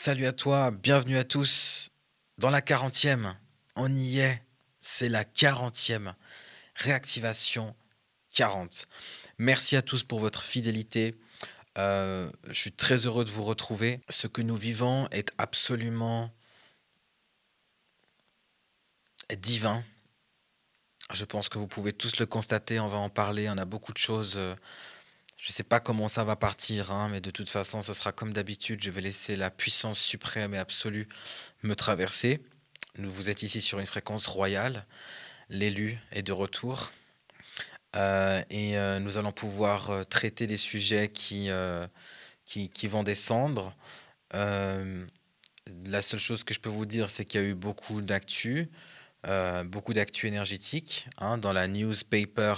Salut à toi, bienvenue à tous dans la 40e. On y est, c'est la 40e réactivation 40. Merci à tous pour votre fidélité. Je suis très heureux de vous retrouver. Ce que nous vivons est absolument divin. Je pense que vous pouvez tous le constater, on va en parler, on a beaucoup de choses. Je ne sais pas comment ça va partir, hein, mais de toute façon, ce sera comme d'habitude. Je vais laisser la puissance suprême et absolue me traverser. Vous êtes ici sur une fréquence royale. L'élu est de retour. Nous allons pouvoir traiter des sujets qui vont descendre. Euh, la seule chose que je peux vous dire, c'est qu'il y a eu beaucoup d'actu énergétique, hein, dans la newspaper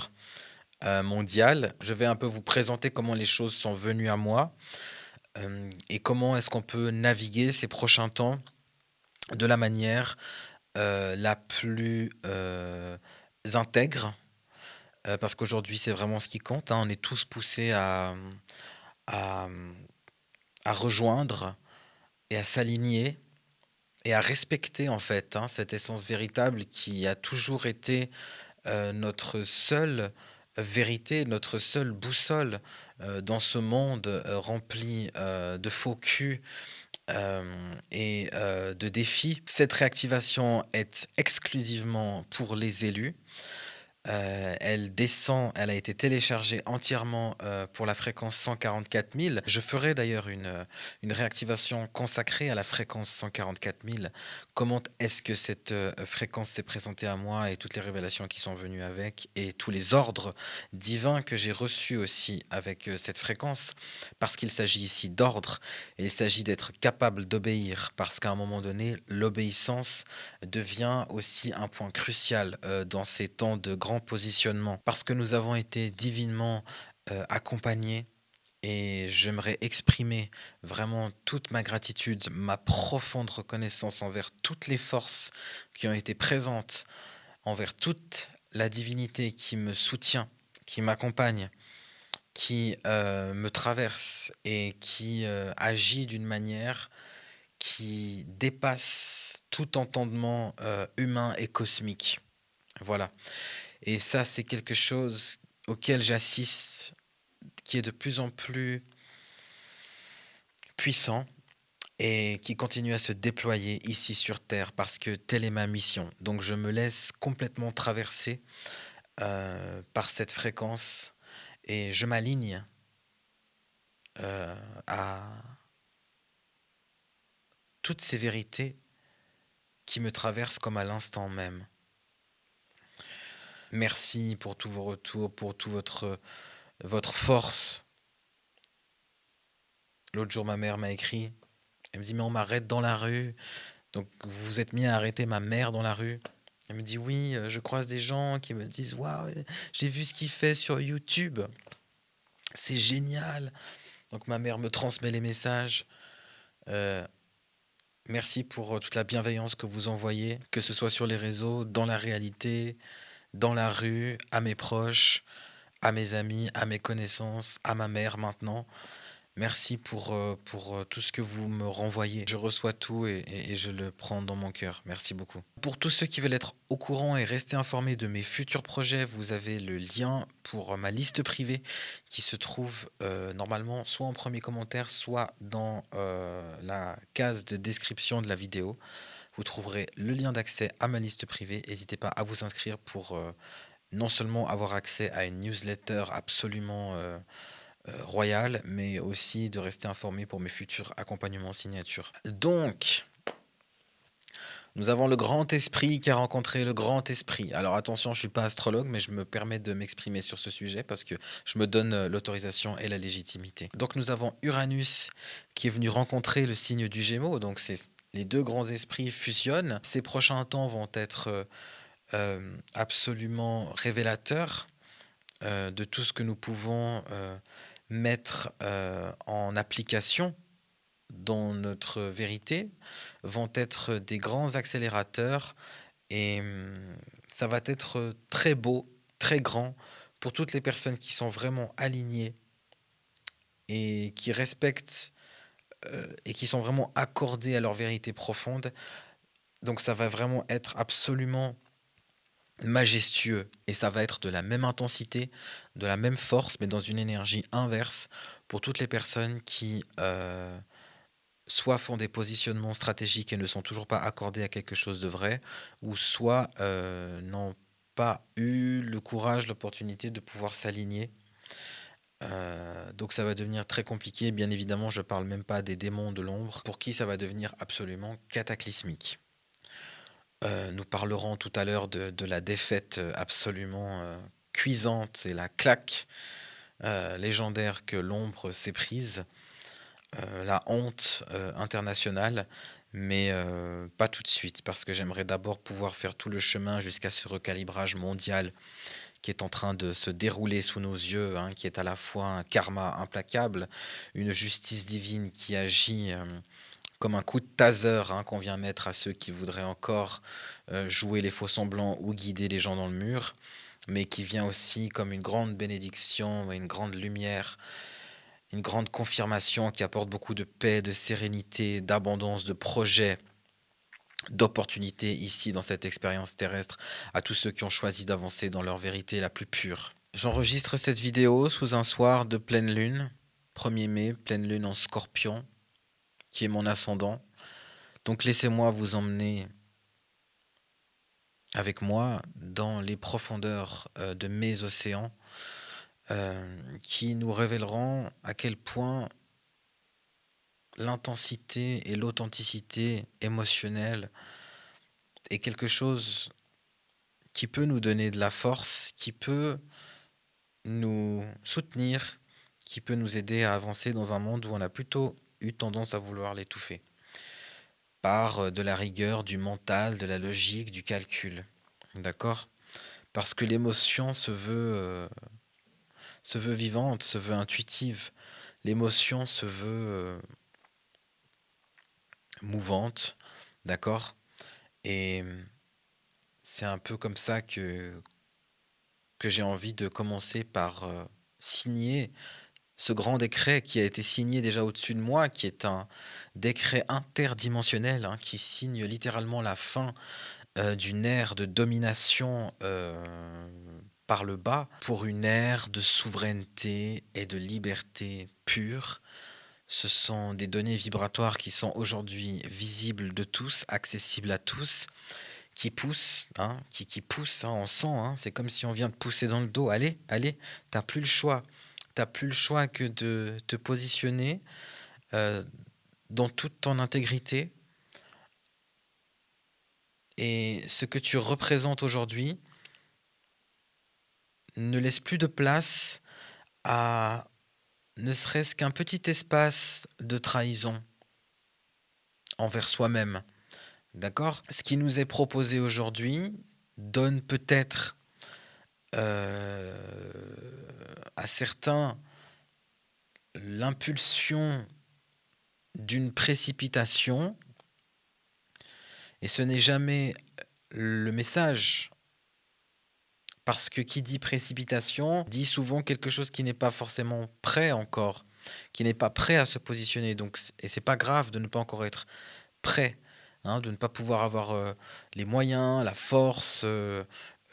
mondiale. Je vais un peu vous présenter comment les choses sont venues à moi et comment est-ce qu'on peut naviguer ces prochains temps de la manière la plus intègre. Parce qu'aujourd'hui, c'est vraiment ce qui compte, hein. On est tous poussés à, à rejoindre et à s'aligner et à respecter en fait, hein, cette essence véritable qui a toujours été notre seule vérité, notre seule boussole dans ce monde rempli de faux culs et de défis. Cette réactivation est exclusivement pour les élus. Elle descend, elle a été téléchargée entièrement pour la fréquence 144 000. Je ferai d'ailleurs une réactivation consacrée à la fréquence 144 000. Comment est-ce que cette fréquence s'est présentée à moi et toutes les révélations qui sont venues avec et tous les ordres divins que j'ai reçus aussi avec cette fréquence. Parce qu'il s'agit ici d'ordre et il s'agit d'être capable d'obéir parce qu'à un moment donné, l'obéissance devient aussi un point crucial dans ces temps de grand positionnement, parce que nous avons été divinement accompagnés. Et j'aimerais exprimer vraiment toute ma gratitude, ma profonde reconnaissance envers toutes les forces qui ont été présentes, envers toute la divinité qui me soutient, qui m'accompagne, qui me traverse et qui agit d'une manière qui dépasse tout entendement humain et cosmique. Voilà. Et ça, c'est quelque chose auquel j'assiste, qui est de plus en plus puissant et qui continue à se déployer ici sur Terre parce que telle est ma mission. Donc je me laisse complètement traverser par cette fréquence et je m'aligne à toutes ces vérités qui me traversent comme à l'instant même. Merci pour tous vos retours, pour toute votre force. L'autre jour, ma mère m'a écrit. Elle me dit, mais on m'arrête dans la rue. Donc, vous vous êtes mis à arrêter ma mère dans la rue. Elle me dit, oui, je croise des gens qui me disent, waouh, j'ai vu ce qu'il fait sur YouTube. C'est génial. Donc, ma mère me transmet les messages. Euh, Merci pour toute la bienveillance que vous envoyez, que ce soit sur les réseaux, dans la réalité, dans la rue, à mes proches, à mes amis, à mes connaissances, à ma mère maintenant. Merci pour tout ce que vous me renvoyez. Je reçois tout et je le prends dans mon cœur. Merci beaucoup. Pour tous ceux qui veulent être au courant et rester informés de mes futurs projets, vous avez le lien pour ma liste privée qui se trouve normalement soit en premier commentaire, soit dans la case de description de la vidéo. Vous trouverez le lien d'accès à ma liste privée. N'hésitez pas à vous inscrire pour non seulement avoir accès à une newsletter absolument royale, mais aussi de rester informé pour mes futurs accompagnements signature. Donc, nous avons le grand esprit qui a rencontré le grand esprit. Alors attention, je ne suis pas astrologue, mais je me permets de m'exprimer sur ce sujet parce que je me donne l'autorisation et la légitimité. Donc nous avons Uranus qui est venu rencontrer le signe du Gémeaux. Donc les deux grands esprits fusionnent. Ces prochains temps vont être absolument révélateurs de tout ce que nous pouvons mettre en application dans notre vérité, vont être des grands accélérateurs et ça va être très beau, très grand pour toutes les personnes qui sont vraiment alignées et qui respectent et qui sont vraiment accordés à leur vérité profonde. Donc ça va vraiment être absolument majestueux et ça va être de la même intensité, de la même force, mais dans une énergie inverse pour toutes les personnes qui soit font des positionnements stratégiques et ne sont toujours pas accordés à quelque chose de vrai, ou soit n'ont pas eu le courage, l'opportunité de pouvoir s'aligner. Donc ça va devenir très compliqué. Bien évidemment, je parle même pas des démons de l'ombre, pour qui ça va devenir absolument cataclysmique. Nous parlerons tout à l'heure de la défaite absolument cuisante et la claque légendaire que l'ombre s'est prise, la honte internationale, mais pas tout de suite, parce que j'aimerais d'abord pouvoir faire tout le chemin jusqu'à ce recalibrage mondial qui est en train de se dérouler sous nos yeux, hein, qui est à la fois un karma implacable, une justice divine qui agit comme un coup de taser, hein, qu'on vient mettre à ceux qui voudraient encore jouer les faux semblants ou guider les gens dans le mur, mais qui vient aussi comme une grande bénédiction, une grande lumière, une grande confirmation qui apporte beaucoup de paix, de sérénité, d'abondance, de projets, d'opportunités ici dans cette expérience terrestre à tous ceux qui ont choisi d'avancer dans leur vérité la plus pure. J'enregistre cette vidéo sous un soir de pleine lune, 1er mai, pleine lune en Scorpion, qui est mon ascendant. Donc laissez-moi vous emmener avec moi dans les profondeurs de mes océans qui nous révéleront à quel point l'intensité et l'authenticité émotionnelle est quelque chose qui peut nous donner de la force, qui peut nous soutenir, qui peut nous aider à avancer dans un monde où on a plutôt eu tendance à vouloir l'étouffer par de la rigueur, du mental, de la logique, du calcul. D'accord? Parce que l'émotion se veut vivante, se veut intuitive. L'émotion se veut mouvante, d'accord? Et c'est un peu comme ça que j'ai envie de commencer par signer ce grand décret qui a été signé déjà au-dessus de moi, qui est un décret interdimensionnel, hein, qui signe littéralement la fin d'une ère de domination par le bas pour une ère de souveraineté et de liberté pure. Ce sont des données vibratoires qui sont aujourd'hui visibles de tous, accessibles à tous, qui poussent, hein, qui poussent, hein, on sent, hein, c'est comme si on vient de pousser dans le dos. Allez, allez, t'as plus le choix. T'as plus le choix que de te positionner euh, dans toute ton intégrité. Et ce que tu représentes aujourd'hui ne laisse plus de place à ne serait-ce qu'un petit espace de trahison envers soi-même. D'accord? Ce qui nous est proposé aujourd'hui donne peut-être euh, à certains l'impulsion d'une précipitation, et ce n'est jamais le message, parce que qui dit précipitation dit souvent quelque chose qui n'est pas forcément prêt encore, qui n'est pas prêt à se positionner. Donc, et c'est pas grave de ne pas encore être prêt, hein, de ne pas pouvoir avoir les moyens, la force,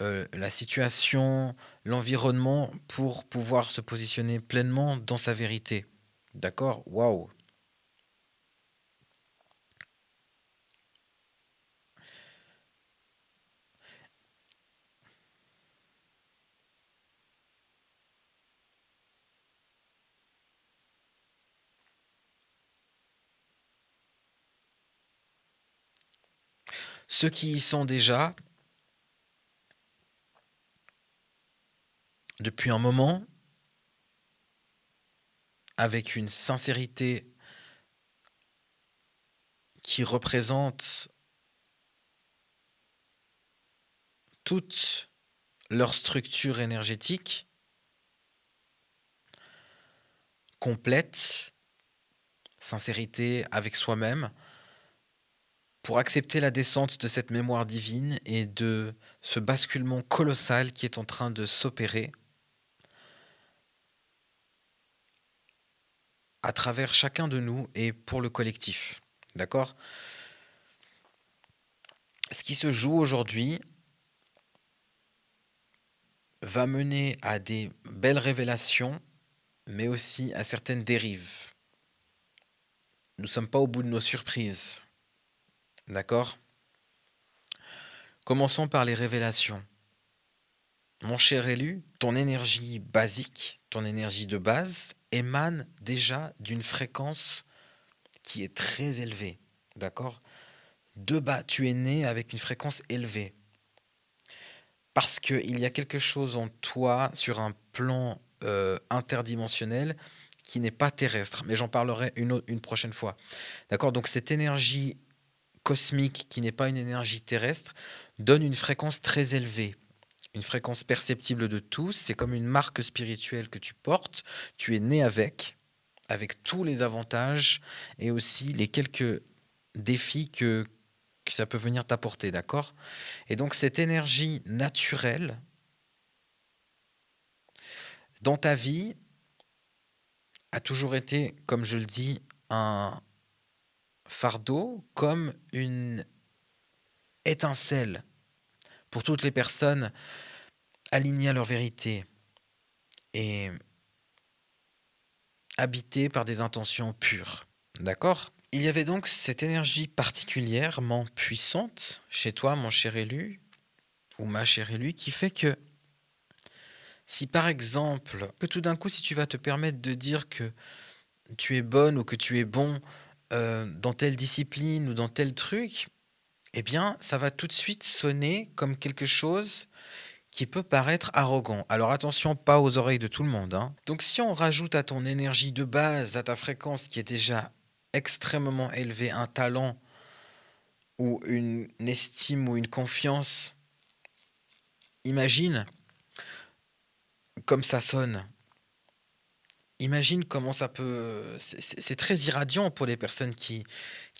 la situation, l'environnement pour pouvoir se positionner pleinement dans sa vérité. D'accord? Waouh! Ceux qui y sont déjà, depuis un moment, avec une sincérité qui représente toute leur structure énergétique complète, sincérité avec soi-même, pour accepter la descente de cette mémoire divine et de ce basculement colossal qui est en train de s'opérer. à travers chacun de nous et pour le collectif. D'accord? Ce qui se joue aujourd'hui va mener à des belles révélations, mais aussi à certaines dérives. Nous ne sommes pas au bout de nos surprises. D'accord? Commençons par les révélations. Mon cher élu, ton énergie basique, ton énergie de base, émane déjà d'une fréquence qui est très élevée. D'accord? De bas, tu es né avec une fréquence élevée. Parce qu'il y a quelque chose en toi sur un plan interdimensionnel qui n'est pas terrestre. Mais j'en parlerai une prochaine fois. D'accord? Donc cette énergie cosmique qui n'est pas une énergie terrestre donne une fréquence très élevée. Une fréquence perceptible de tous. C'est comme une marque spirituelle que tu portes. Tu es né avec tous les avantages et aussi les quelques défis que ça peut venir t'apporter, d'accord? Et donc cette énergie naturelle dans ta vie a toujours été, comme je le dis, un fardeau, comme une étincelle pour toutes les personnes alignées à leur vérité et habitées par des intentions pures. D'accord? Il y avait donc cette énergie particulièrement puissante chez toi, mon cher élu, ou ma chère élue, qui fait que si par exemple, que tout d'un coup, si tu vas te permettre de dire que tu es bonne ou que tu es bon dans telle discipline ou dans tel truc, eh bien, ça va tout de suite sonner comme quelque chose qui peut paraître arrogant. Alors attention, pas aux oreilles de tout le monde, hein. Donc si on rajoute à ton énergie de base, à ta fréquence qui est déjà extrêmement élevée, un talent ou une estime ou une confiance, imagine comme ça sonne. Imagine comment ça peut. C'est très irradiant pour les personnes qui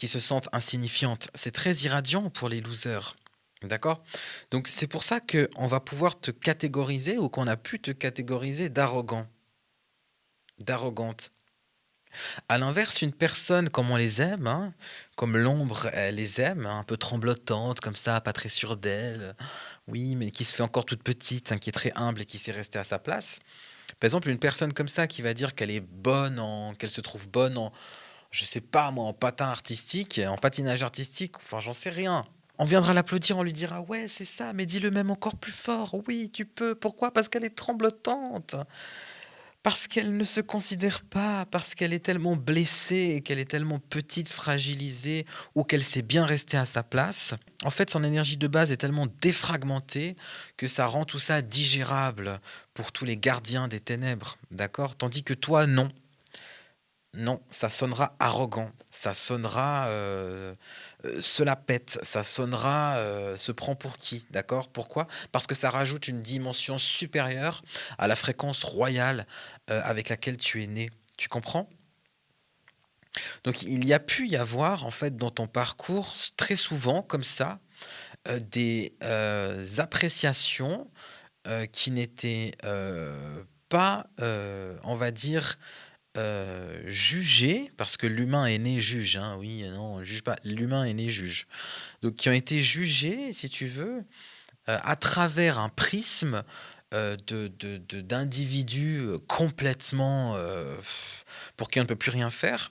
se sentent insignifiantes. C'est très irradiant pour les losers. D'accord? Donc c'est pour ça qu'on va pouvoir te catégoriser ou qu'on a pu te catégoriser d'arrogant, d'arrogante. À l'inverse, une personne comme on les aime, hein, comme l'ombre elle les aime, hein, un peu tremblotante, comme ça, pas très sûre d'elle, oui, mais qui se fait encore toute petite, hein, qui est très humble et qui sait rester à sa place. Par exemple, une personne comme ça qui va dire qu'elle est qu'elle se trouve bonne en, je sais pas moi, en patin artistique, en patinage artistique, enfin j'en sais rien. On viendra l'applaudir, on lui dira ouais c'est ça, mais dis-le même encore plus fort. Oui tu peux. Pourquoi? Parce qu'elle est tremblotante. Parce qu'elle ne se considère pas, parce qu'elle est tellement blessée, qu'elle est tellement petite, fragilisée, ou qu'elle sait bien rester à sa place. En fait, son énergie de base est tellement défragmentée que ça rend tout ça digérable pour tous les gardiens des ténèbres, d'accord? Tandis que toi, non. Non, ça sonnera arrogant, ça sonnera se la pète, ça sonnera se prend pour qui, d'accord? Pourquoi? Parce que ça rajoute une dimension supérieure à la fréquence royale avec laquelle tu es né. Tu comprends? Donc il y a pu y avoir en fait dans ton parcours très souvent comme ça des appréciations qui n'étaient pas, on va dire, jugés, parce que l'humain est né juge, hein, oui, non, on juge pas, l'humain est né juge. Donc qui ont été jugés, si tu veux, à travers un prisme, d'individus, complètement, pour qui on ne peut plus rien faire,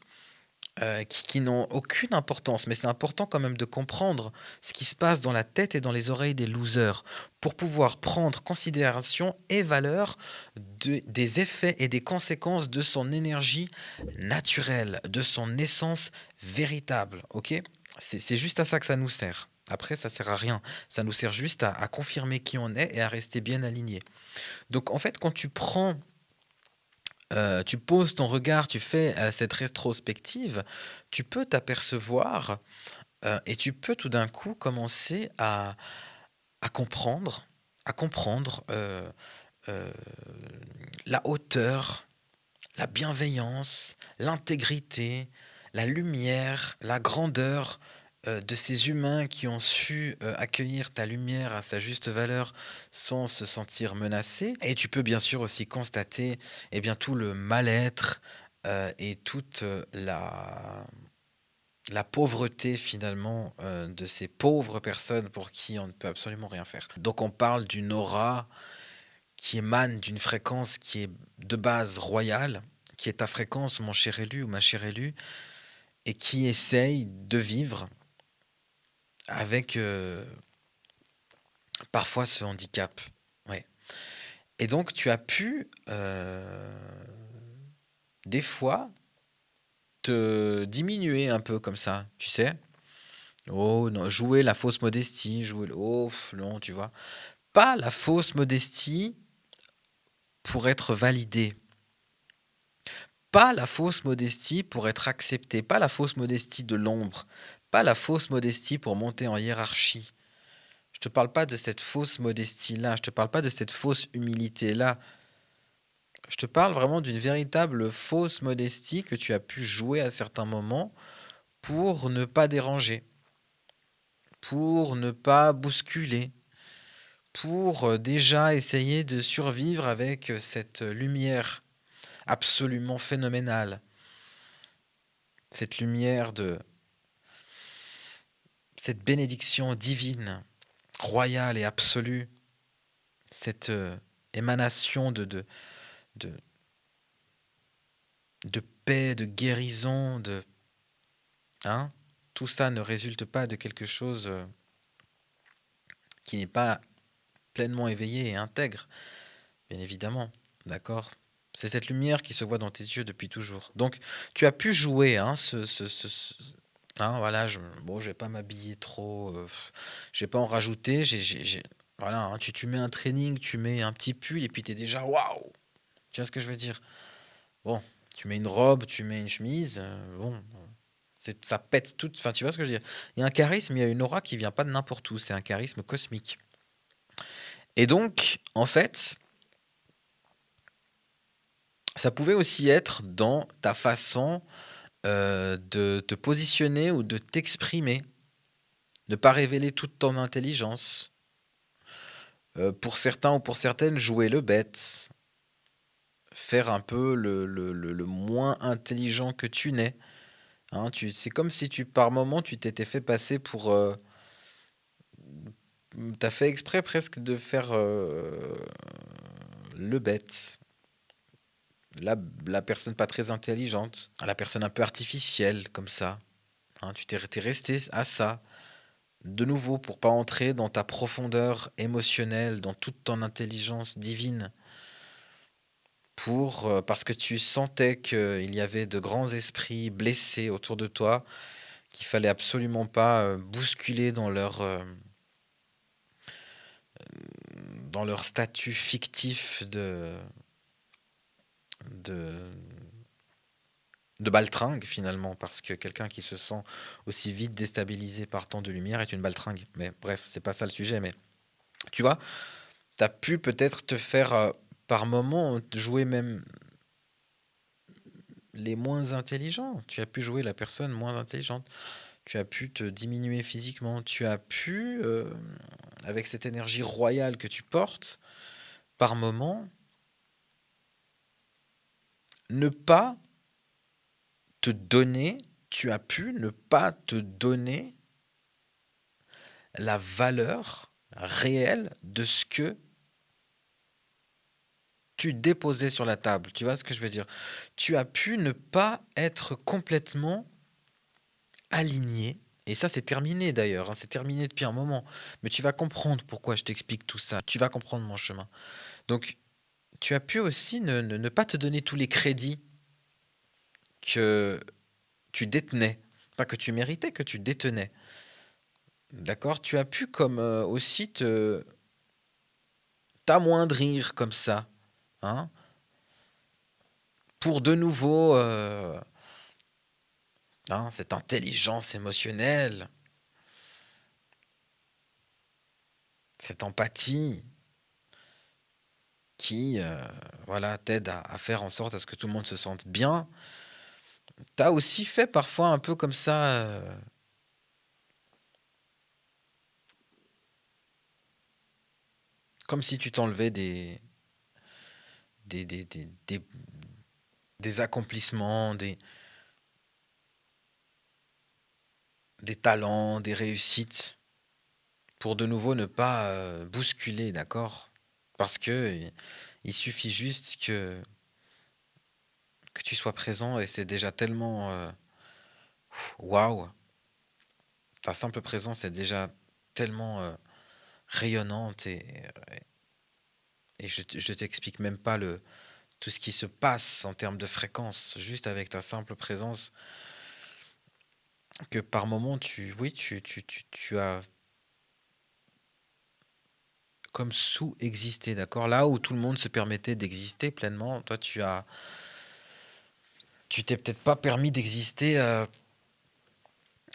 qui n'ont aucune importance. Mais c'est important quand même de comprendre ce qui se passe dans la tête et dans les oreilles des losers, pour pouvoir prendre considération et valeur des effets et des conséquences de son énergie naturelle, de son essence véritable. Ok? C'est juste à ça que ça nous sert. Après, ça sert à rien. Ça nous sert juste à confirmer qui on est et à rester bien aligné. Donc, en fait, quand tu prends tu poses ton regard, tu fais cette rétrospective, tu peux t'apercevoir et tu peux tout d'un coup commencer à comprendre, à comprendre euh, la hauteur, la bienveillance, l'intégrité, la lumière, la grandeur de ces humains qui ont su accueillir ta lumière à sa juste valeur sans se sentir menacés. Et tu peux bien sûr aussi constater eh bien, tout le mal-être, et toute la pauvreté finalement de ces pauvres personnes pour qui on ne peut absolument rien faire. Donc on parle d'une aura qui émane d'une fréquence qui est de base royale, qui est ta fréquence, mon cher élu ou ma chère élue, et qui essaye de vivre avec parfois ce handicap. Ouais. Et donc tu as pu des fois te diminuer un peu comme ça, tu sais. Oh non, jouer la fausse modestie, jouer oh non, tu vois. Pas la fausse modestie pour être validé, pas la fausse modestie pour être accepté, pas la fausse modestie de l'ombre, pas la fausse modestie pour monter en hiérarchie. Je te parle pas de cette fausse modestie-là, je te parle pas de cette fausse humilité-là. Je te parle vraiment d'une véritable fausse modestie que tu as pu jouer à certains moments pour ne pas déranger, pour ne pas bousculer, pour déjà essayer de survivre avec cette lumière absolument phénoménale, cette lumière de cette bénédiction divine, royale et absolue, cette émanation de, de paix, de guérison, hein, tout ça ne résulte pas de quelque chose qui n'est pas pleinement éveillé et intègre, bien évidemment, d'accord. C'est cette lumière qui se voit dans tes yeux depuis toujours. Donc, tu as pu jouer, hein, hein, voilà, bon, je vais pas m'habiller trop, je vais pas en rajouter, voilà, hein, tu mets un training, tu mets un petit pull et puis tu es déjà waouh. Tu vois ce que je veux dire? Bon, tu mets une robe, tu mets une chemise, bon, ça pète tout. Enfin, tu vois ce que je veux dire? Il y a un charisme, il y a une aura qui vient pas de n'importe où. C'est un charisme cosmique. Et donc, en fait, ça pouvait aussi être dans ta façon de te positionner ou de t'exprimer, ne pas révéler toute ton intelligence. Pour certains ou pour certaines, jouer le bête, faire un peu le moins intelligent que tu n'es. Hein, c'est comme si par moment, tu t'étais fait passer pour... t'as fait exprès presque de faire le bête, la personne pas très intelligente, la personne un peu artificielle, comme ça. Hein, t'es resté à ça. De nouveau, pour pas entrer dans ta profondeur émotionnelle, dans toute ton intelligence divine, parce que tu sentais qu'il y avait de grands esprits blessés autour de toi, qu'il fallait absolument pas bousculer dans leur statut fictif de, de baltringue finalement, parce que quelqu'un qui se sent aussi vite déstabilisé par tant de lumière est une baltringue. Mais bref, c'est pas ça le sujet, mais tu vois, t'as pu peut-être te faire par moment jouer même les moins intelligents. Tu as pu jouer la personne moins intelligente. Tu as pu te diminuer physiquement. Tu as pu, avec cette énergie royale que tu portes, par moment, ne pas te donner. Tu as pu ne pas te donner la valeur réelle de ce que tu déposais sur la table. Tu vois ce que je veux dire? Tu as pu ne pas être complètement aligné. Et ça, c'est terminé d'ailleurs, hein, c'est terminé depuis un moment. Mais tu vas comprendre pourquoi je t'explique tout ça. Tu vas comprendre mon chemin. Donc, tu as pu aussi ne pas te donner tous les crédits que tu détenais. Pas que tu méritais, que tu détenais. D'accord? Tu as pu comme aussi t'amoindrir comme ça. Hein, pour de nouveau hein, cette intelligence émotionnelle, cette empathie qui voilà, t'aide à faire en sorte à ce que tout le monde se sente bien. T'as aussi fait parfois un peu comme ça, comme si tu t'enlevais des, des accomplissements, des talents, des réussites, pour de nouveau ne pas bousculer, d'accord? Parce que il suffit juste que tu sois présent et c'est déjà tellement waouh, ta simple présence est déjà tellement rayonnante et je t'explique même pas tout ce qui se passe en termes de fréquence, juste avec ta simple présence, que par moment oui, tu as comme sous-existé, d'accord? Là où tout le monde se permettait d'exister pleinement, toi tu t'es peut-être pas permis d'exister,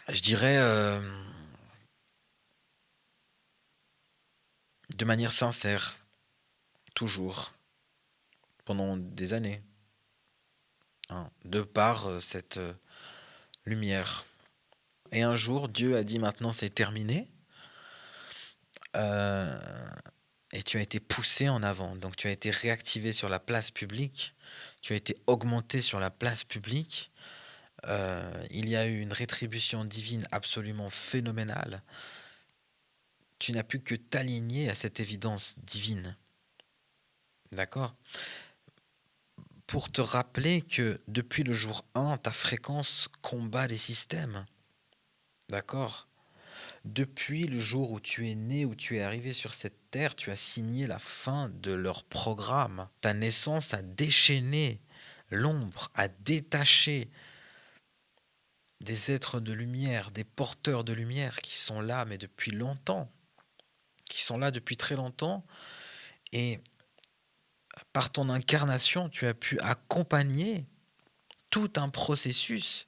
je dirais, de manière sincère, toujours, pendant des années, hein, de par cette lumière. Et un jour, Dieu a dit maintenant c'est terminé, euh, et tu as été poussé en avant. Donc tu as été réactivé sur la place publique, tu as été augmenté sur la place publique. Il y a eu une rétribution divine absolument phénoménale. Tu n'as pu que t'aligner à cette évidence divine. D'accord? Pour te rappeler que depuis le jour 1, ta fréquence combat les systèmes. D'accord? Depuis le jour où tu es né, où tu es arrivé sur cette terre, tu as signé la fin de leur programme. Ta naissance a déchaîné l'ombre, a détaché des êtres de lumière, des porteurs de lumière qui sont là, mais depuis longtemps, qui sont là depuis très longtemps. Et par ton incarnation, tu as pu accompagner tout un processus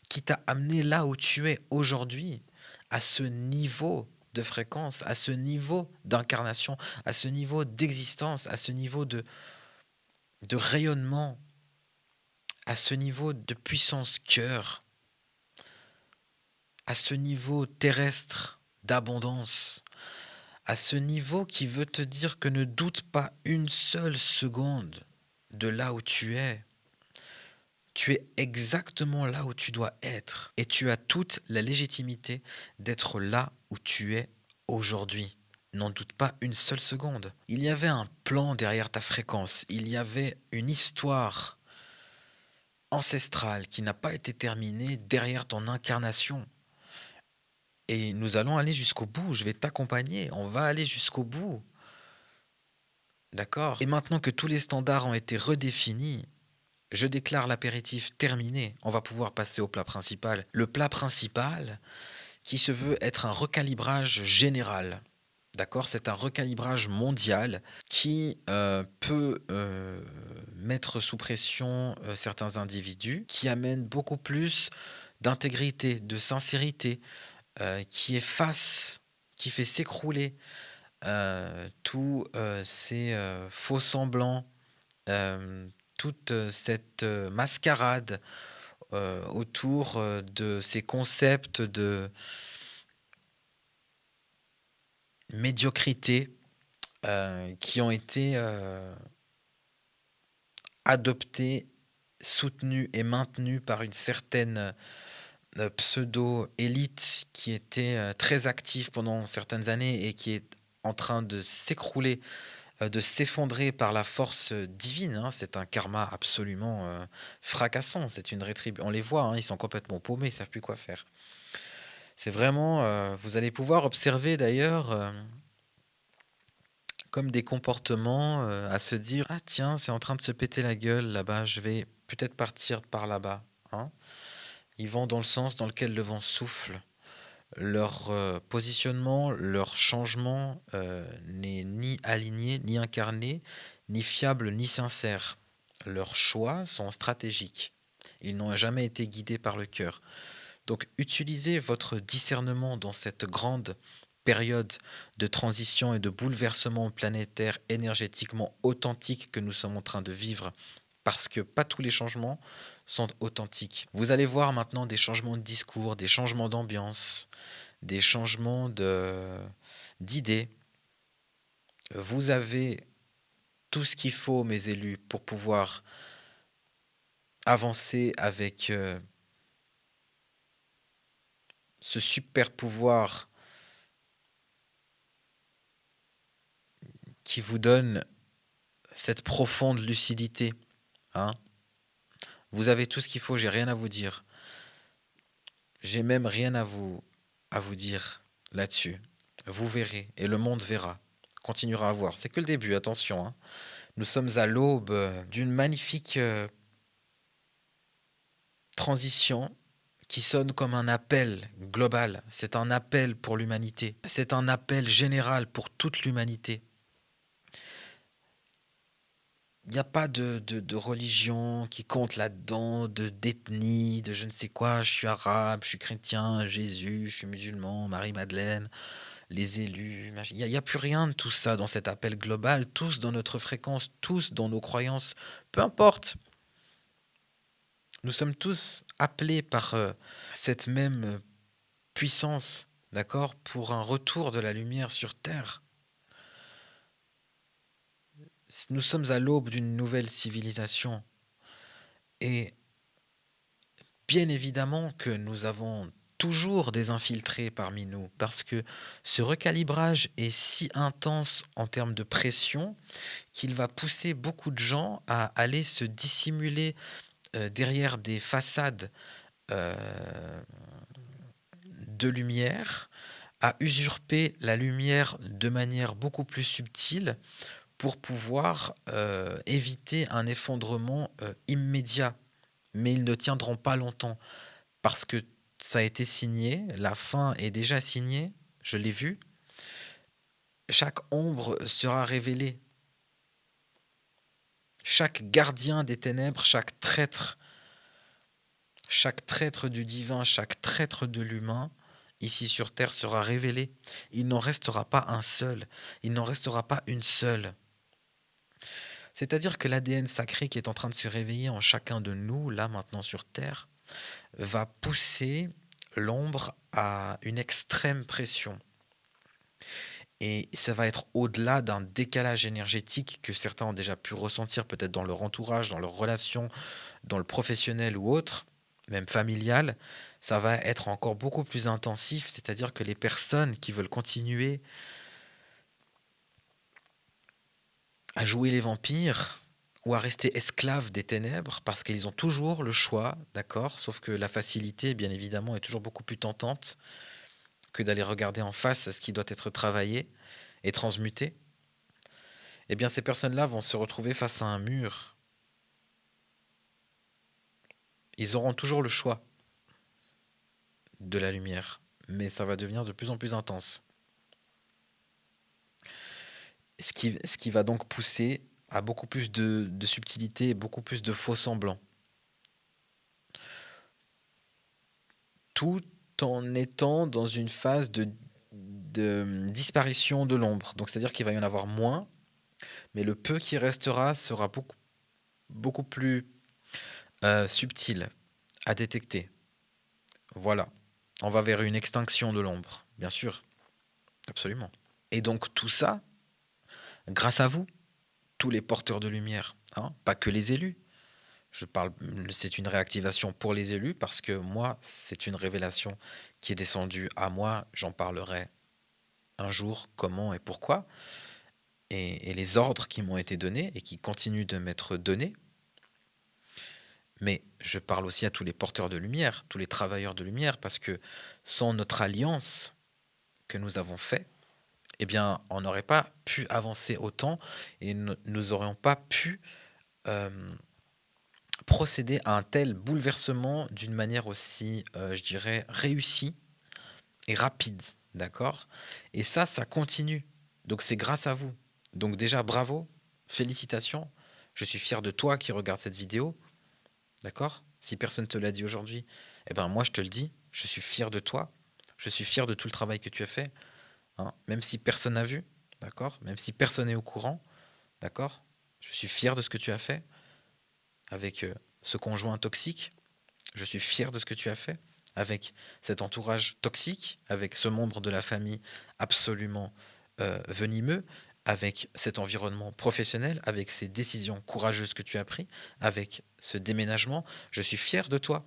qui t'a amené là où tu es aujourd'hui, à ce niveau de fréquence, à ce niveau d'incarnation, à ce niveau d'existence, à ce niveau de rayonnement, à ce niveau de puissance cœur, à ce niveau terrestre d'abondance, à ce niveau qui veut te dire que ne doute pas une seule seconde de là où tu es. Tu es exactement là où tu dois être et tu as toute la légitimité d'être là où tu es aujourd'hui. N'en doute pas une seule seconde. Il y avait un plan derrière ta fréquence, il y avait une histoire ancestrale qui n'a pas été terminée derrière ton incarnation. Et nous allons aller jusqu'au bout, je vais t'accompagner, on va aller jusqu'au bout. D'accord? Et maintenant que tous les standards ont été redéfinis, je déclare l'apéritif terminé. On va pouvoir passer au plat principal. Le plat principal qui se veut être un recalibrage général. D'accord? C'est un recalibrage mondial qui peut mettre sous pression certains individus, qui amène beaucoup plus d'intégrité, de sincérité, qui efface, qui fait s'écrouler tous ces faux semblants, euh, toute cette mascarade autour de ces concepts de médiocrité qui ont été adoptés, soutenus et maintenus par une certaine pseudo-élite qui était très active pendant certaines années et qui est en train de s'écrouler, de s'effondrer par la force divine, hein. C'est un karma absolument fracassant. C'est une rétribution. On les voit, hein, ils sont complètement paumés, ils savent plus quoi faire. C'est vraiment, vous allez pouvoir observer d'ailleurs comme des comportements à se dire, ah tiens, c'est en train de se péter la gueule là-bas, je vais peut-être partir par là-bas, hein. Ils vont dans le sens dans lequel le vent souffle. Leur positionnement, leur changement n'est ni aligné, ni incarné, ni fiable, ni sincère. Leurs choix sont stratégiques. Ils n'ont jamais été guidés par le cœur. Donc utilisez votre discernement dans cette grande période de transition et de bouleversement planétaire énergétiquement authentique que nous sommes en train de vivre, parce que pas tous les changements sont authentiques. Vous allez voir maintenant des changements de discours, des changements d'ambiance, des changements d'idées. Vous avez tout ce qu'il faut, mes élus, pour pouvoir avancer avec ce super pouvoir qui vous donne cette profonde lucidité, hein. Vous avez tout ce qu'il faut, j'ai rien à vous dire. J'ai même rien à vous dire là-dessus. Vous verrez et le monde verra, continuera à voir. C'est que le début, attention, hein. Nous sommes à l'aube d'une magnifique transition qui sonne comme un appel global. C'est un appel pour l'humanité. C'est un appel général pour toute l'humanité. Il n'y a pas de religion qui compte là-dedans, d'ethnie, de je ne sais quoi. Je suis arabe, je suis chrétien, Jésus, je suis musulman, Marie-Madeleine, les élus. Il n'y a plus rien de tout ça dans cet appel global. Tous dans notre fréquence, tous dans nos croyances. Peu importe. Nous sommes tous appelés par cette même puissance, d'accord, pour un retour de la lumière sur Terre. Nous sommes à l'aube d'une nouvelle civilisation. Et bien évidemment que nous avons toujours des infiltrés parmi nous, parce que ce recalibrage est si intense en termes de pression qu'il va pousser beaucoup de gens à aller se dissimuler derrière des façades euh, de lumière, à usurper la lumière de manière beaucoup plus subtile pour pouvoir éviter un effondrement immédiat. Mais ils ne tiendront pas longtemps parce que ça a été signé, la fin est déjà signée, je l'ai vu. Chaque ombre sera révélée. Chaque gardien des ténèbres, chaque traître du divin, chaque traître de l'humain, ici sur terre sera révélé. Il n'en restera pas un seul, il n'en restera pas une seule. C'est-à-dire que l'ADN sacré qui est en train de se réveiller en chacun de nous, là maintenant sur terre, va pousser l'ombre à une extrême pression. Et ça va être au-delà d'un décalage énergétique que certains ont déjà pu ressentir peut-être dans leur entourage, dans leurs relations, dans le professionnel ou autre, même familial. Ça va être encore beaucoup plus intensif, c'est-à-dire que les personnes qui veulent continuer à jouer les vampires ou à rester esclaves des ténèbres, parce qu'ils ont toujours le choix, d'accord? Sauf que la facilité, bien évidemment, est toujours beaucoup plus tentante que d'aller regarder en face ce qui doit être travaillé et transmuté. Eh bien, ces personnes-là vont se retrouver face à un mur. Ils auront toujours le choix de la lumière, mais ça va devenir de plus en plus intense. Ce qui va donc pousser à beaucoup plus de subtilité et beaucoup plus de faux semblants. Tout en étant dans une phase de disparition de l'ombre. Donc c'est-à-dire qu'il va y en avoir moins, mais le peu qui restera sera beaucoup plus subtil à détecter. Voilà. On va vers une extinction de l'ombre, bien sûr, absolument. Et donc tout ça, grâce à vous, tous les porteurs de lumière, hein, pas que les élus. Je parle, c'est une réactivation pour les élus parce que moi, c'est une révélation qui est descendue à moi. J'en parlerai un jour, comment et pourquoi, et les ordres qui m'ont été donnés et qui continuent de m'être donnés. Mais je parle aussi à tous les porteurs de lumière, tous les travailleurs de lumière, parce que sans notre alliance que nous avons faite, eh bien, on n'aurait pas pu avancer autant et nous n'aurions pas pu euh, procéder à un tel bouleversement d'une manière aussi, je dirais, réussie et rapide. D'accord? Et ça continue. Donc c'est grâce à vous. Donc déjà, bravo, félicitations. Je suis fier de toi qui regarde cette vidéo. D'accord? Si personne ne te l'a dit aujourd'hui, eh ben moi je te le dis, je suis fier de toi. Je suis fier de tout le travail que tu as fait. Hein, même si personne n'a vu, d'accord? Même si personne n'est au courant, d'accord? Je suis fier de ce que tu as fait avec ce conjoint toxique. Je suis fier de ce que tu as fait avec cet entourage toxique, avec ce membre de la famille absolument venimeux. avec cet environnement professionnel, avec ces décisions courageuses que tu as prises, avec ce déménagement. Je suis fier de toi.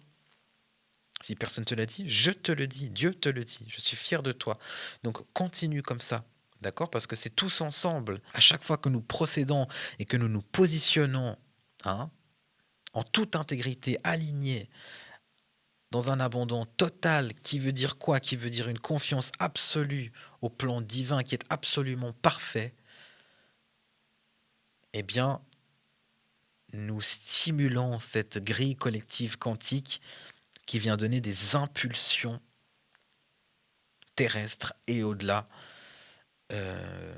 Si personne ne te l'a dit, je te le dis, Dieu te le dit. Je suis fier de toi. Donc continue comme ça. D'accord? Parce que c'est tous ensemble. À chaque fois que nous procédons et que nous nous positionnons, hein, en toute intégrité, alignés, dans un abandon total, qui veut dire quoi? Qui veut dire une confiance absolue au plan divin qui est absolument parfait, eh bien, nous stimulons cette grille collective quantique qui vient donner des impulsions terrestres et au-delà euh,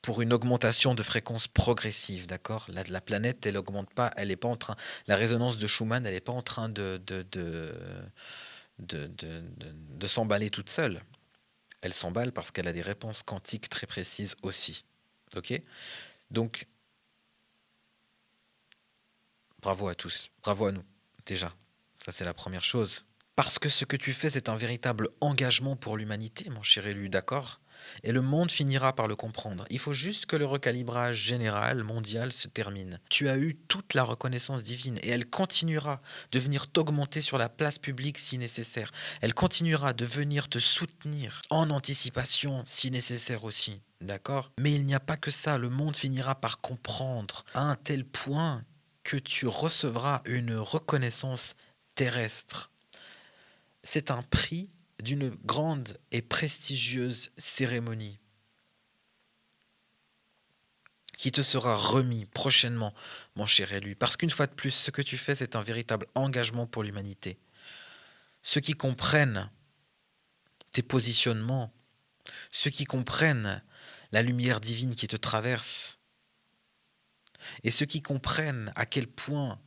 pour une augmentation de fréquence progressive, d'accord? La planète, elle augmente pas, elle est pas en train, la résonance de Schumann, elle n'est pas en train de s'emballer toute seule. Elle s'emballe parce qu'elle a des réponses quantiques très précises aussi. Ok? Donc, bravo à tous, bravo à nous, déjà. Ça, c'est la première chose. Parce que ce que tu fais, c'est un véritable engagement pour l'humanité, mon cher élu, d'accord? Et le monde finira par le comprendre. Il faut juste que le recalibrage général, mondial, se termine. Tu as eu toute la reconnaissance divine et elle continuera de venir t'augmenter sur la place publique si nécessaire. Elle continuera de venir te soutenir en anticipation si nécessaire aussi. D'accord? Mais il n'y a pas que ça. Le monde finira par comprendre à un tel point que tu recevras une reconnaissance terrestre. C'est un prix d'une grande et prestigieuse cérémonie qui te sera remis prochainement, mon cher élu. Parce qu'une fois de plus, ce que tu fais, c'est un véritable engagement pour l'humanité. Ceux qui comprennent tes positionnements, ceux qui comprennent la lumière divine qui te traverse, et ceux qui comprennent à quel point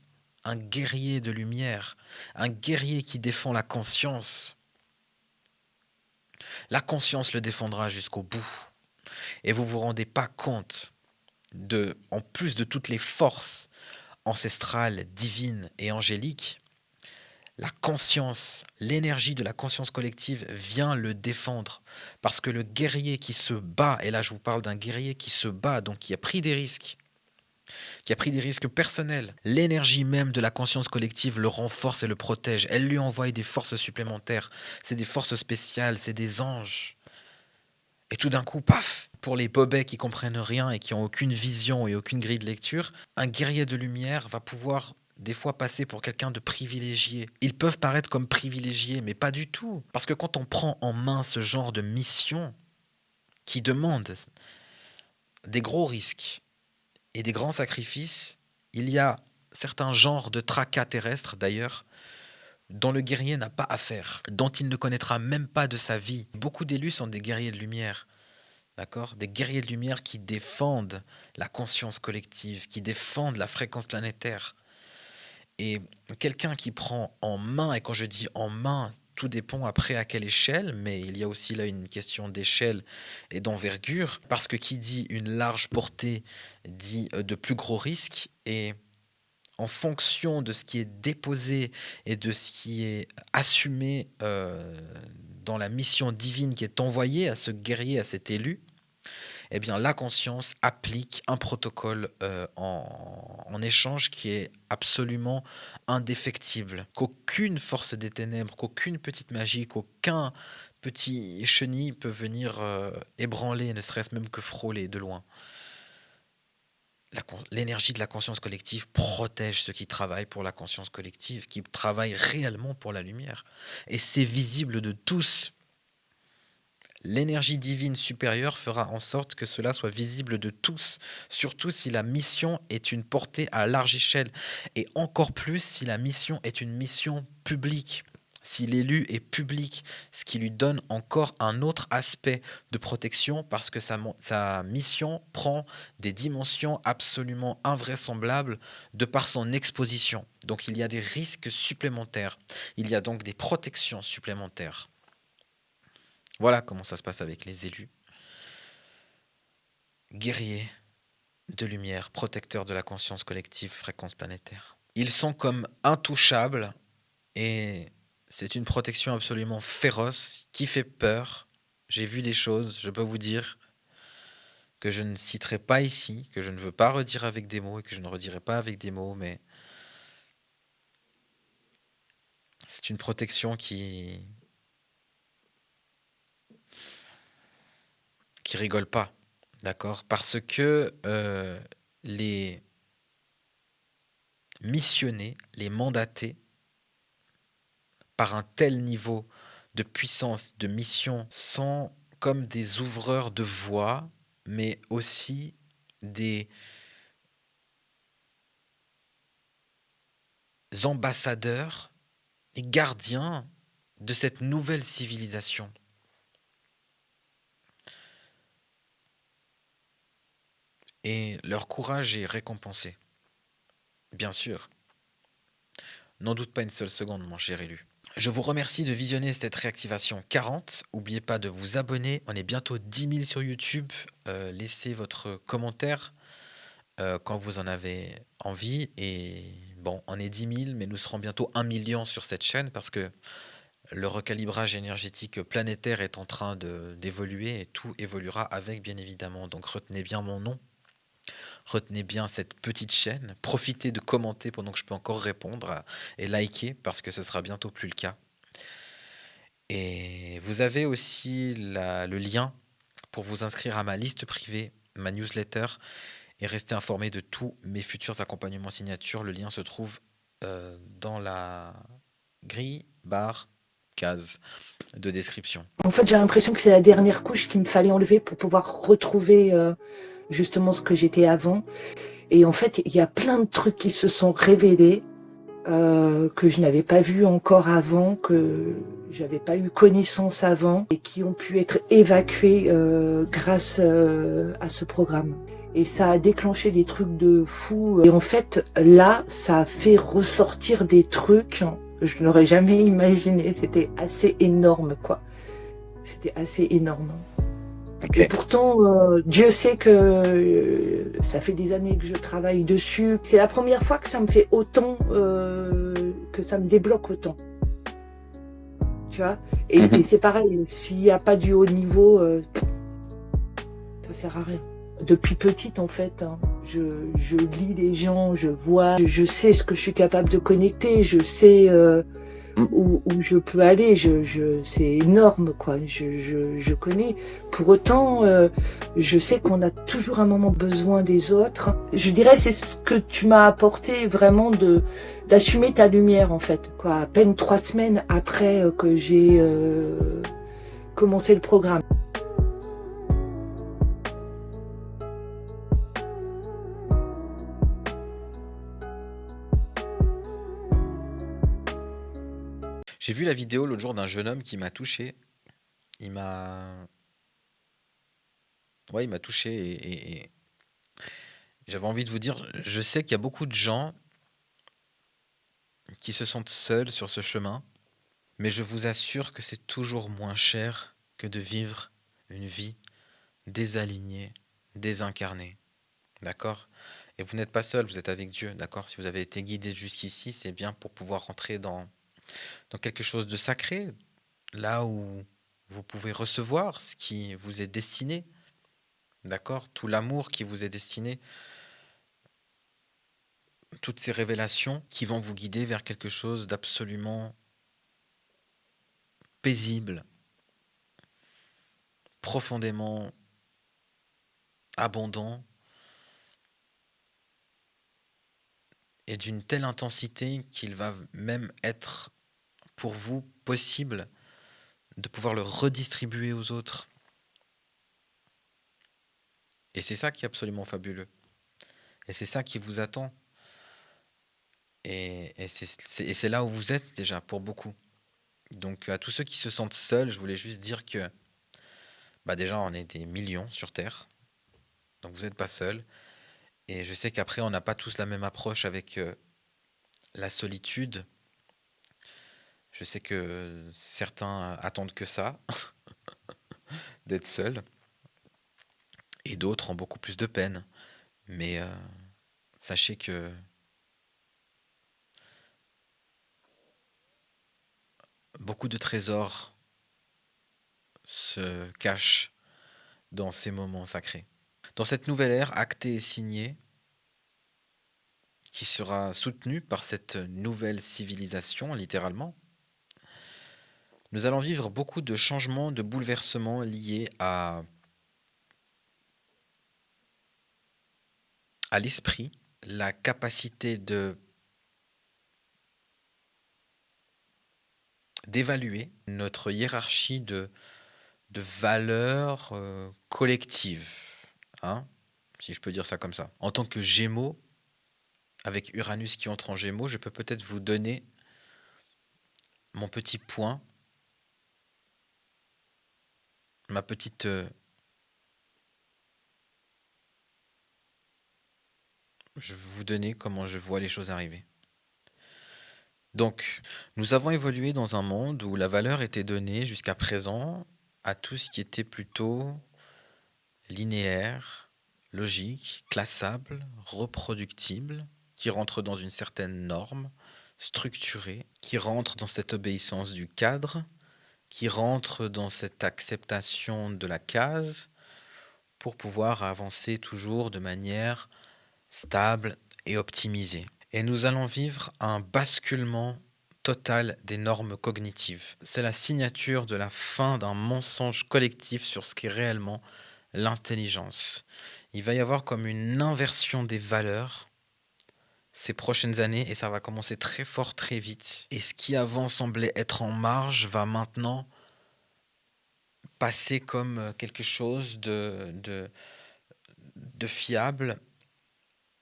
un guerrier de lumière, un guerrier qui défend la conscience le défendra jusqu'au bout. Et vous vous rendez pas compte en plus de toutes les forces ancestrales, divines et angéliques, la conscience, l'énergie de la conscience collective vient le défendre. Parce que le guerrier qui se bat, et là je vous parle d'un guerrier qui se bat, donc qui a pris des risques, qui a pris des risques personnels, l'énergie même de la conscience collective le renforce et le protège. Elle lui envoie des forces supplémentaires. C'est des forces spéciales, c'est des anges. Et tout d'un coup, paf, pour les bobets qui comprennent rien et qui ont aucune vision et aucune grille de lecture, un guerrier de lumière va pouvoir des fois passer pour quelqu'un de privilégié. Ils peuvent paraître comme privilégiés, mais pas du tout. Parce que quand on prend en main ce genre de mission qui demande des gros risques et des grands sacrifices, il y a certains genres de tracas terrestres d'ailleurs dont le guerrier n'a pas à faire, dont il ne connaîtra même pas de sa vie. Beaucoup d'élus sont des guerriers de lumière. D'accord? Des guerriers de lumière qui défendent la conscience collective, qui défendent la fréquence planétaire. Et quelqu'un qui prend en main, et quand je dis en main, tout dépend après à quelle échelle, mais il y a aussi là une question d'échelle et d'envergure, parce que qui dit une large portée dit de plus gros risques, et en fonction de ce qui est déposé et de ce qui est assumé dans la mission divine qui est envoyée à ce guerrier, à cet élu, eh bien, la conscience applique un protocole en échange qui est absolument indéfectible, qu'aucune force des ténèbres, qu'aucune petite magie, qu'aucun petit chenille peut venir ébranler, ne serait-ce même que frôler de loin. L'énergie de la conscience collective protège ceux qui travaillent pour la conscience collective, qui travaillent réellement pour la lumière. Et c'est visible de tous. L'énergie divine supérieure fera en sorte que cela soit visible de tous, surtout si la mission est une portée à large échelle, et encore plus si la mission est une mission publique, si l'élu est public, ce qui lui donne encore un autre aspect de protection, parce que sa mission prend des dimensions absolument invraisemblables de par son exposition. Donc il y a des risques supplémentaires, il y a donc des protections supplémentaires. Voilà comment ça se passe avec les élus. Guerriers de lumière, protecteurs de la conscience collective, fréquence planétaire. Ils sont comme intouchables et c'est une protection absolument féroce qui fait peur. J'ai vu des choses, je peux vous dire, que je ne citerai pas ici, que je ne veux pas redire avec des mots et que je ne redirai pas avec des mots, mais c'est une protection qui rigole pas, d'accord? Parce que les missionnés, les mandatés, par un tel niveau de puissance, de mission, sont comme des ouvreurs de voies, mais aussi des ambassadeurs et gardiens de cette nouvelle civilisation. Et leur courage est récompensé. Bien sûr. N'en doute pas une seule seconde, mon cher élu. Je vous remercie de visionner cette réactivation 40. N'oubliez pas de vous abonner. On est bientôt 10 000 sur YouTube. Laissez votre commentaire quand vous en avez envie. Et bon, on est 10 000, mais nous serons bientôt 1 million sur cette chaîne parce que le recalibrage énergétique planétaire est en train d'évoluer et tout évoluera avec, bien évidemment. Donc retenez bien mon nom. Retenez bien cette petite chaîne. Profitez de commenter pendant que je peux encore répondre et liker parce que ce sera bientôt plus le cas. Et vous avez aussi le lien pour vous inscrire à ma liste privée, ma newsletter, et rester informé de tous mes futurs accompagnements signatures. Le lien se trouve dans la grille, barre, case de description. En fait, j'ai l'impression que c'est la dernière couche qu'il me fallait enlever pour pouvoir retrouver justement ce que j'étais avant. Et en fait, il y a plein de trucs qui se sont révélés que je n'avais pas vu encore avant, que j'avais pas eu connaissance avant et qui ont pu être évacués grâce à ce programme. Et ça a déclenché des trucs de fou. Et en fait, là, ça a fait ressortir des trucs, je n'aurais jamais imaginé. C'était assez énorme, quoi. C'était assez énorme. Okay. Et pourtant, Dieu sait que ça fait des années que je travaille dessus. C'est la première fois que ça me fait autant, que ça me débloque autant. Tu vois, et c'est pareil, s'il n'y a pas du haut niveau, ça sert à rien. Depuis petite, en fait, hein, je lis les gens, je vois, je sais ce que je suis capable de connecter, je sais où je peux aller, c'est énorme, quoi. Je connais. Pour autant, je sais qu'on a toujours un moment besoin des autres. Je dirais, c'est ce que tu m'as apporté vraiment d'assumer ta lumière, en fait. Quoi, à peine 3 semaines après que j'ai commencé le programme. J'ai vu la vidéo l'autre jour d'un jeune homme qui m'a touché. Il m'a touché et j'avais envie de vous dire, je sais qu'il y a beaucoup de gens qui se sentent seuls sur ce chemin, mais je vous assure que c'est toujours moins cher que de vivre une vie désalignée, désincarnée. D'accord? Et vous n'êtes pas seul, vous êtes avec Dieu, d'accord? Si vous avez été guidé jusqu'ici, c'est bien pour pouvoir rentrer dans quelque chose de sacré, là où vous pouvez recevoir ce qui vous est destiné, d'accord? Tout l'amour qui vous est destiné, toutes ces révélations qui vont vous guider vers quelque chose d'absolument paisible, profondément abondant et d'une telle intensité qu'il va même être pour vous possible de pouvoir le redistribuer aux autres. Et c'est ça qui est absolument fabuleux. Et c'est ça qui vous attend. Et c'est là où vous êtes déjà pour beaucoup. Donc à tous ceux qui se sentent seuls, je voulais juste dire que déjà on est des millions sur Terre. Donc vous n'êtes pas seuls. Et je sais qu'après on n'a pas tous la même approche avec la solitude. Je sais que certains attendent que ça, d'être seuls. Et d'autres ont beaucoup plus de peine. Mais sachez que beaucoup de trésors se cachent dans ces moments sacrés. Dans cette nouvelle ère actée et signée, qui sera soutenue par cette nouvelle civilisation, littéralement, nous allons vivre beaucoup de changements, de bouleversements liés à l'esprit, la capacité d'évaluer notre hiérarchie de valeurs collectives, hein, si je peux dire ça comme ça. En tant que Gémeaux, avec Uranus qui entre en Gémeaux, je peux peut-être vous donner mon petit point, ma petite... je vais vous donner comment je vois les choses arriver. Donc, nous avons évolué dans un monde où la valeur était donnée jusqu'à présent à tout ce qui était plutôt linéaire, logique, classable, reproductible, qui rentre dans une certaine norme, structurée, qui rentre dans cette obéissance du cadre, qui rentre dans cette acceptation de la case pour pouvoir avancer toujours de manière stable et optimisée. Et nous allons vivre un basculement total des normes cognitives. C'est la signature de la fin d'un mensonge collectif sur ce qu'est réellement l'intelligence. Il va y avoir comme une inversion des valeurs ces prochaines années et ça va commencer très fort, très vite. Et ce qui avant semblait être en marge va maintenant passer comme quelque chose de fiable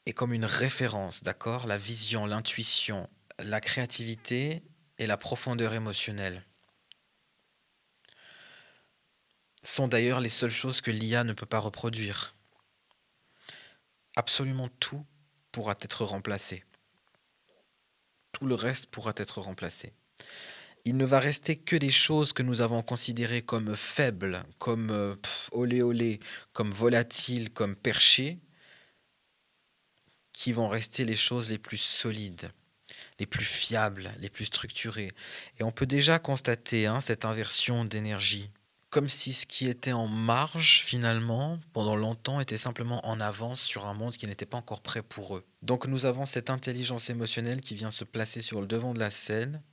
et comme une référence, d'accord? La vision, l'intuition, la créativité et la profondeur émotionnelle sont d'ailleurs les seules choses que l'IA ne peut pas reproduire. Absolument tout pourra être remplacé. Tout le reste pourra être remplacé. Il ne va rester que des choses que nous avons considérées comme faibles, comme olé olé, comme volatiles, comme perchées, qui vont rester les choses les plus solides, les plus fiables, les plus structurées. Et on peut déjà constater cette inversion d'énergie, comme si ce qui était en marge, finalement, pendant longtemps, était simplement en avance sur un monde qui n'était pas encore prêt pour eux. Donc nous avons cette intelligence émotionnelle qui vient se placer sur le devant de la scène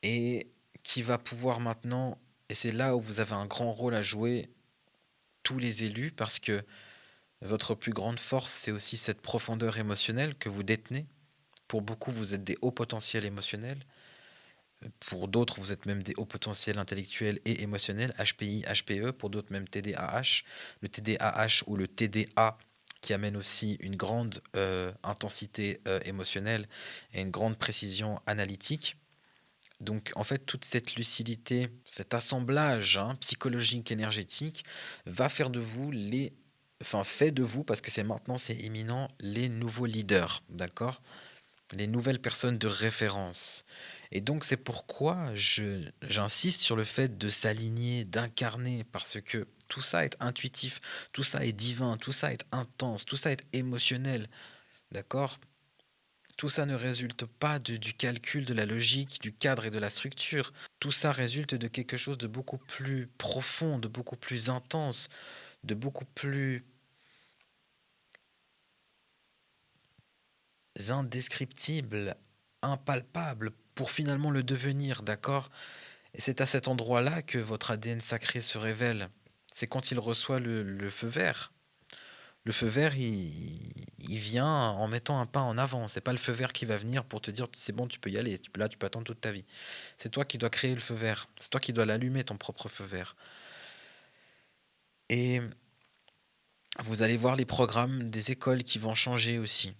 et qui va pouvoir maintenant, et c'est là où vous avez un grand rôle à jouer, tous les élus, parce que votre plus grande force, c'est aussi cette profondeur émotionnelle que vous détenez. Pour beaucoup, vous êtes des hauts potentiels émotionnels. Pour d'autres, vous êtes même des hauts potentiels intellectuels et émotionnels, HPI, HPE, pour d'autres même TDAH. Le TDAH ou le TDA qui amène aussi une grande intensité émotionnelle et une grande précision analytique. Donc en fait, toute cette lucidité, cet assemblage psychologique, énergétique, va faire de vous fait de vous, parce que c'est maintenant, c'est imminent, les nouveaux leaders, d'accord? Les nouvelles personnes de référence. Et donc c'est pourquoi j'insiste sur le fait de s'aligner, d'incarner, parce que tout ça est intuitif, tout ça est divin, tout ça est intense, tout ça est émotionnel, d'accord? Tout ça ne résulte pas du calcul, de la logique, du cadre et de la structure. Tout ça résulte de quelque chose de beaucoup plus profond, de beaucoup plus intense, de beaucoup plus indescriptible, impalpable, pour finalement le devenir, d'accord? Et c'est à cet endroit-là que votre ADN sacré se révèle. C'est quand il reçoit le feu vert. Le feu vert, il vient en mettant un pas en avant. C'est pas le feu vert qui va venir pour te dire c'est bon, tu peux y aller. Là, tu peux attendre toute ta vie. C'est toi qui dois créer le feu vert. C'est toi qui dois l'allumer, ton propre feu vert. Et vous allez voir les programmes des écoles qui vont changer aussi.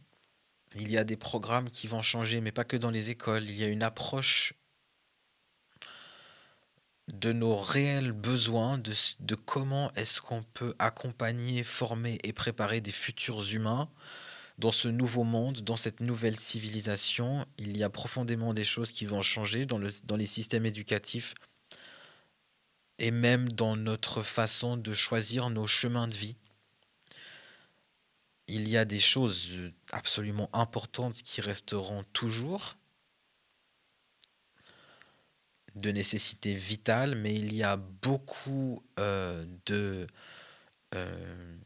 Il y a des programmes qui vont changer, mais pas que dans les écoles. Il y a une approche de nos réels besoins, de comment est-ce qu'on peut accompagner, former et préparer des futurs humains dans ce nouveau monde, dans cette nouvelle civilisation. Il y a profondément des choses qui vont changer dans les systèmes éducatifs et même dans notre façon de choisir nos chemins de vie. Il y a des choses absolument importantes qui resteront toujours de nécessité vitale, mais il y a beaucoup de euh,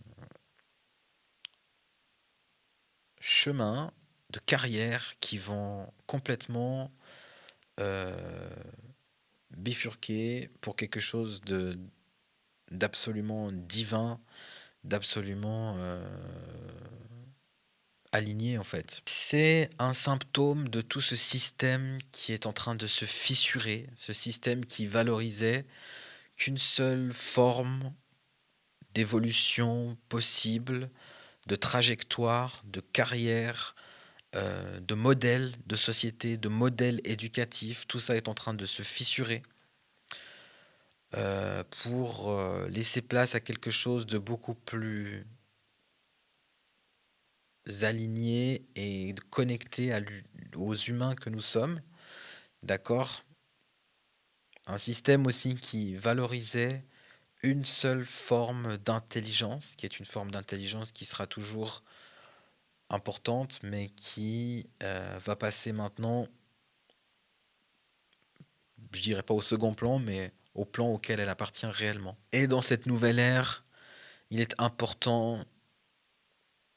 chemins, de carrières qui vont complètement euh, bifurquer pour quelque chose d'absolument divin, d'absolument aligné en fait. C'est un symptôme de tout ce système qui est en train de se fissurer, ce système qui valorisait qu'une seule forme d'évolution possible, de trajectoire, de carrière, de modèle de société, de modèle éducatif. Tout ça est en train de se fissurer pour laisser place à quelque chose de beaucoup plus aligné et connecté aux humains que nous sommes. D'accord? Un système aussi qui valorisait une seule forme d'intelligence, qui est une forme d'intelligence qui sera toujours importante, mais qui va passer maintenant, je dirais pas au second plan, mais au plan auquel elle appartient réellement. Et dans cette nouvelle ère, il est important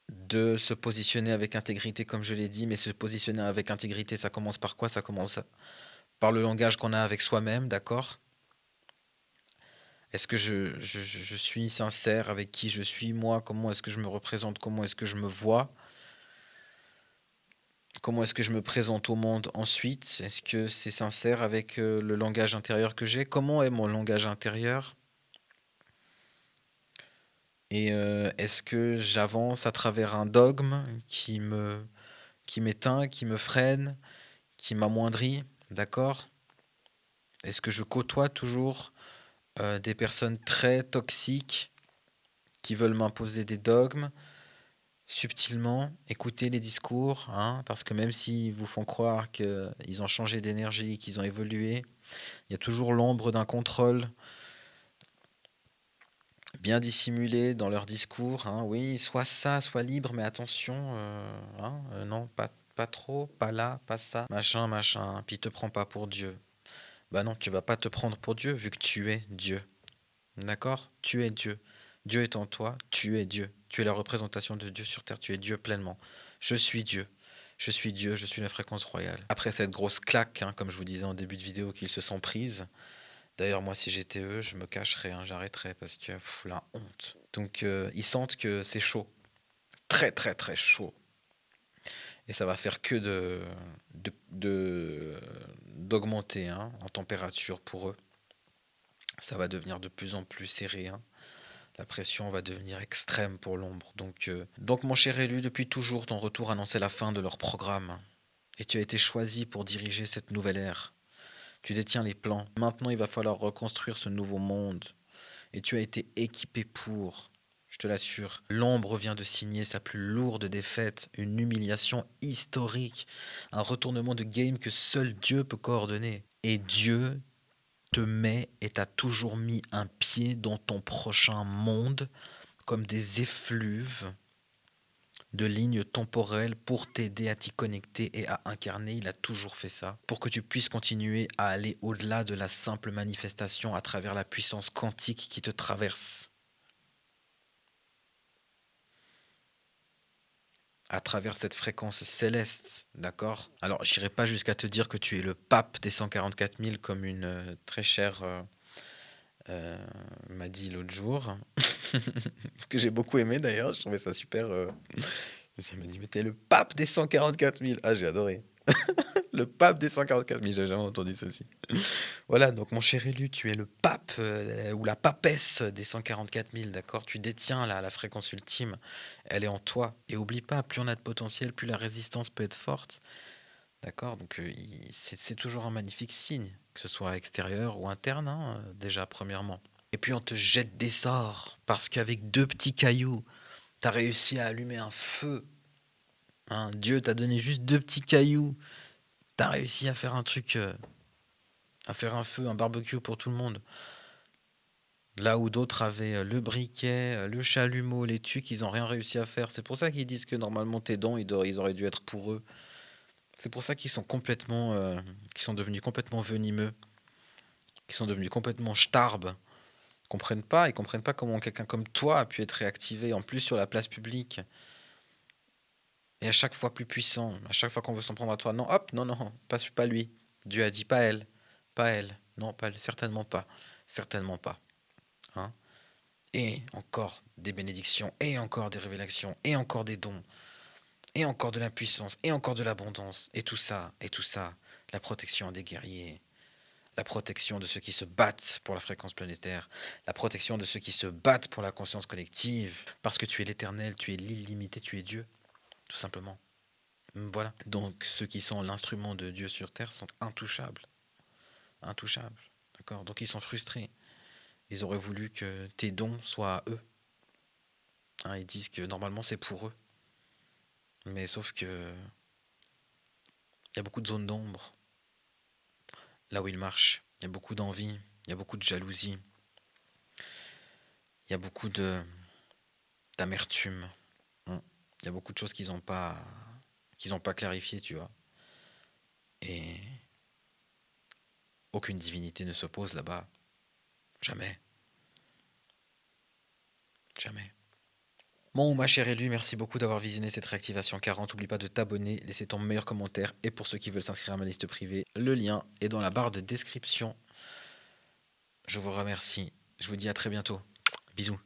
de se positionner avec intégrité, comme je l'ai dit, mais se positionner avec intégrité, ça commence par quoi? Ça commence par le langage qu'on a avec soi-même, d'accord? Est-ce que je suis sincère avec qui je suis, moi? Comment est-ce que je me représente? Comment est-ce que je me vois? Comment est-ce que je me présente au monde ensuite? Est-ce que c'est sincère avec le langage intérieur que j'ai? Comment est mon langage intérieur? Et est-ce que j'avance à travers un dogme qui m'éteint, qui me freine, qui m'amoindrit? D'accord? Est-ce que je côtoie toujours des personnes très toxiques qui veulent m'imposer des dogmes subtilement? Écoutez les discours, hein, parce que même s'ils vous font croire qu'ils ont changé d'énergie, qu'ils ont évolué, il y a toujours l'ombre d'un contrôle bien dissimulé dans leur discours. Hein. Oui, soit ça, soit libre, mais attention, hein, non, pas trop, pas là, pas ça, machin, machin. Puis te prends pas pour Dieu. Bah non, tu vas pas te prendre pour Dieu vu que tu es Dieu. D'accord? Tu es Dieu. Dieu est en toi, tu es Dieu. Tu es la représentation de Dieu sur terre, tu es Dieu pleinement. Je suis Dieu. Je suis Dieu, je suis la fréquence royale. Après cette grosse claque, hein, comme je vous disais en début de vidéo, qu'ils se sont prises, d'ailleurs, moi, si j'étais eux, je me cacherais, hein, j'arrêterais parce que la honte. Donc, ils sentent que c'est chaud, très très très chaud, et ça va faire que d'augmenter hein, en température pour eux. Ça va devenir de plus en plus serré. Hein. La pression va devenir extrême pour l'ombre. Donc, mon cher élu, depuis toujours, ton retour annonçait la fin de leur programme, et tu as été choisi pour diriger cette nouvelle ère. Tu détiens les plans. Maintenant, il va falloir reconstruire ce nouveau monde. Et tu as été équipé pour, je te l'assure. L'ombre vient de signer sa plus lourde défaite, une humiliation historique, un retournement de game que seul Dieu peut coordonner. Et Dieu te met et t'a toujours mis un pied dans ton prochain monde comme des effluves de lignes temporelles pour t'aider à t'y connecter et à incarner. Il a toujours fait ça. Pour que tu puisses continuer à aller au-delà de la simple manifestation à travers la puissance quantique qui te traverse. À travers cette fréquence céleste, d'accord? Alors, je n'irai pas jusqu'à te dire que tu es le pape des 144 000 comme une très chère m'a dit l'autre jour, que j'ai beaucoup aimé d'ailleurs, je trouvais ça super. Elle m'a dit, mais t'es le pape des 144 000. Ah, j'ai adoré. Le pape des 144 000, j'ai jamais entendu ceci. Voilà, donc mon cher élu, tu es le pape ou la papesse des 144 000, d'accord? Tu détiens la fréquence ultime, elle est en toi. Et oublie pas, plus on a de potentiel, plus la résistance peut être forte, d'accord? Donc c'est toujours un magnifique signe, que ce soit extérieur ou interne, hein, déjà, premièrement. Et puis on te jette des sorts, parce qu'avec deux petits cailloux, t'as réussi à allumer un feu. Hein, Dieu t'a donné juste deux petits cailloux. T'as réussi à faire un truc, à faire un feu, un barbecue pour tout le monde. Là où d'autres avaient le briquet, le chalumeau, les tuiles, ils n'ont rien réussi à faire. C'est pour ça qu'ils disent que normalement tes dons, ils auraient dû être pour eux. C'est pour ça qu'ils sont qu'ils sont devenus complètement venimeux, qu'ils sont devenus complètement starbes. Ils comprennent pas comment quelqu'un comme toi a pu être réactivé, en plus sur la place publique, et à chaque fois plus puissant, à chaque fois qu'on veut s'en prendre à toi. Non, hop, non, non, pas lui. Dieu a dit pas elle, pas elle. Non, pas elle, certainement pas. Certainement pas. Hein. Et encore des bénédictions, et encore des révélations, et encore des dons, et encore de la puissance, et encore de l'abondance, et tout ça, la protection des guerriers, la protection de ceux qui se battent pour la fréquence planétaire, la protection de ceux qui se battent pour la conscience collective, parce que tu es l'éternel, tu es l'illimité, tu es Dieu, tout simplement. Voilà. Donc ceux qui sont l'instrument de Dieu sur terre sont intouchables. Intouchables. D'accord. Donc ils sont frustrés. Ils auraient voulu que tes dons soient à eux. Hein, ils disent que normalement c'est pour eux. Mais sauf que il y a beaucoup de zones d'ombre là où ils marchent. Il y a beaucoup d'envie, il y a beaucoup de jalousie, il y a beaucoup de d'amertume. Hein. Il y a beaucoup de choses qu'ils ont pas clarifiées, tu vois. Et aucune divinité ne s'oppose là-bas. Jamais. Jamais. Mon ou ma chère élue, merci beaucoup d'avoir visionné cette réactivation 40. N'oublie pas de t'abonner, laisser ton meilleur commentaire. Et pour ceux qui veulent s'inscrire à ma liste privée, le lien est dans la barre de description. Je vous remercie. Je vous dis à très bientôt. Bisous.